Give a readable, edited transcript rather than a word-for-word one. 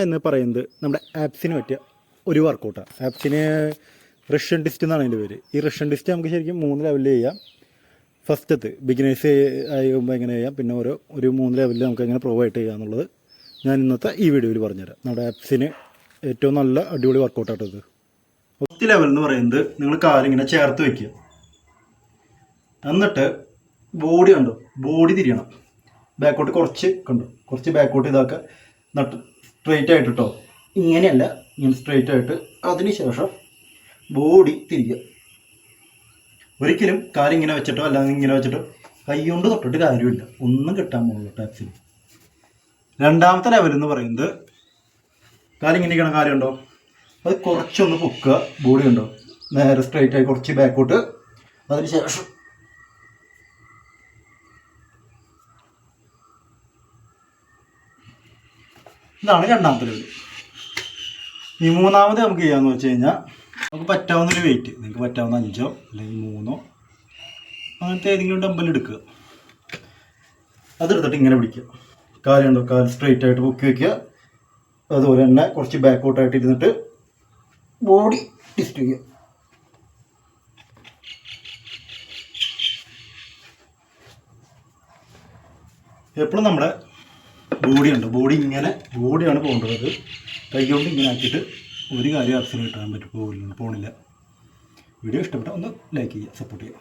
എന്ന് പറയുന്നത് നമ്മുടെ ആപ്സിന് പറ്റിയ ഒരു വർക്കൗട്ടാണ്. ആപ്സിന് റഷ്യൻ ഡിസ്റ്റ് എന്നാണ് അതിൻ്റെ പേര്. ഈ റഷ്യൻ ഡിസ്റ്റ് നമുക്ക് ശരിക്കും 3 ലെവലിൽ ചെയ്യാം. ഫസ്റ്റത്തെ ബിഗിനേഴ്സ് ആകുമ്പോൾ എങ്ങനെ ചെയ്യാം, പിന്നെ ഒരു 3 ലെവലിൽ നമുക്ക് എങ്ങനെ പ്രൊവൈഡ് ചെയ്യാം എന്നുള്ളത് ഞാൻ ഇന്നത്തെ ഈ വീഡിയോയിൽ പറഞ്ഞുതരാം. നമ്മുടെ ആപ്സിന് ഏറ്റവും നല്ല അടിപൊളി വർക്കൗട്ടാണ് ഇത്. ഫസ്റ്റ് ലെവൽ എന്ന് പറയുന്നത് നിങ്ങൾ കാലിങ്ങനെ ചേർത്ത് വയ്ക്കുക. എന്നിട്ട് ബോഡി കണ്ടോ, ബോഡി തിരിയണം. ബാക്കോട്ട് കുറച്ച് ബാക്കോട്ട് ഇതാക്കുക. നട്ട് സ്ട്രെയിറ്റ് ആയിട്ട് കേട്ടോ, ഇങ്ങനെയല്ല, ഇങ്ങനെ സ്ട്രെയിറ്റ് ആയിട്ട്. അതിനുശേഷം ബോഡി തിരിക്കുക. ഒരിക്കലും കാലിങ്ങനെ വെച്ചിട്ടോ അല്ലാതെ ഇങ്ങനെ വെച്ചിട്ടോ കൈ കൊണ്ട് തൊട്ടിട്ട് കാര്യമില്ല, ഒന്നും കിട്ടാൻ പോകുള്ളൂ ടാപ്സിന്. രണ്ടാമത്തെ ലെവൽ എന്ന് പറയുന്നത് കാലിങ്ങനെ ഇരിക്കണ കാര്യമുണ്ടോ, അത് കുറച്ചൊന്ന് പൊക്കുക. ബോഡി ഉണ്ടോ നേരെ സ്ട്രെയിറ്റ് ആയി കുറച്ച് ബാക്കോട്ട്. അതിനുശേഷം ഇതാണ് രണ്ടാമത്തെ ലെവൽ. ഈ മൂന്നാമത് നമുക്ക് ചെയ്യാമെന്ന് വെച്ച് കഴിഞ്ഞാൽ നമുക്ക് പറ്റാവുന്നൊരു വെയിറ്റ്, നിങ്ങൾക്ക് പറ്റാവുന്ന 5 അല്ലെങ്കിൽ 3 അങ്ങനത്തെ ഏതെങ്കിലും ഡമ്പൽ എടുക്കുക. അതെടുത്തിട്ട് ഇങ്ങനെ പിടിക്കുക. കാലുണ്ടോ, കാല് സ്ട്രെയിറ്റ് ആയിട്ട് പൊക്കി വയ്ക്കുക. അതുപോലെ തന്നെ കുറച്ച് ബാക്കോട്ടായിട്ട് ഇരുന്നിട്ട് ബോഡി ട്വിസ്റ്റ് ചെയ്യുക. എപ്പോഴും നമ്മുടെ ബോഡി ഇങ്ങനെ, ബോഡിയാണ് പോകേണ്ടത്. കൈ കൊണ്ട് ഇങ്ങനെ ആക്കിയിട്ട് ഒരു കാര്യം ആപ്സിന് കിട്ടാൻ പോണില്ല. വീഡിയോ ഇഷ്ടപ്പെട്ടാൽ ഒന്ന് ലൈക്ക് ചെയ്യുക, സപ്പോർട്ട് ചെയ്യുക.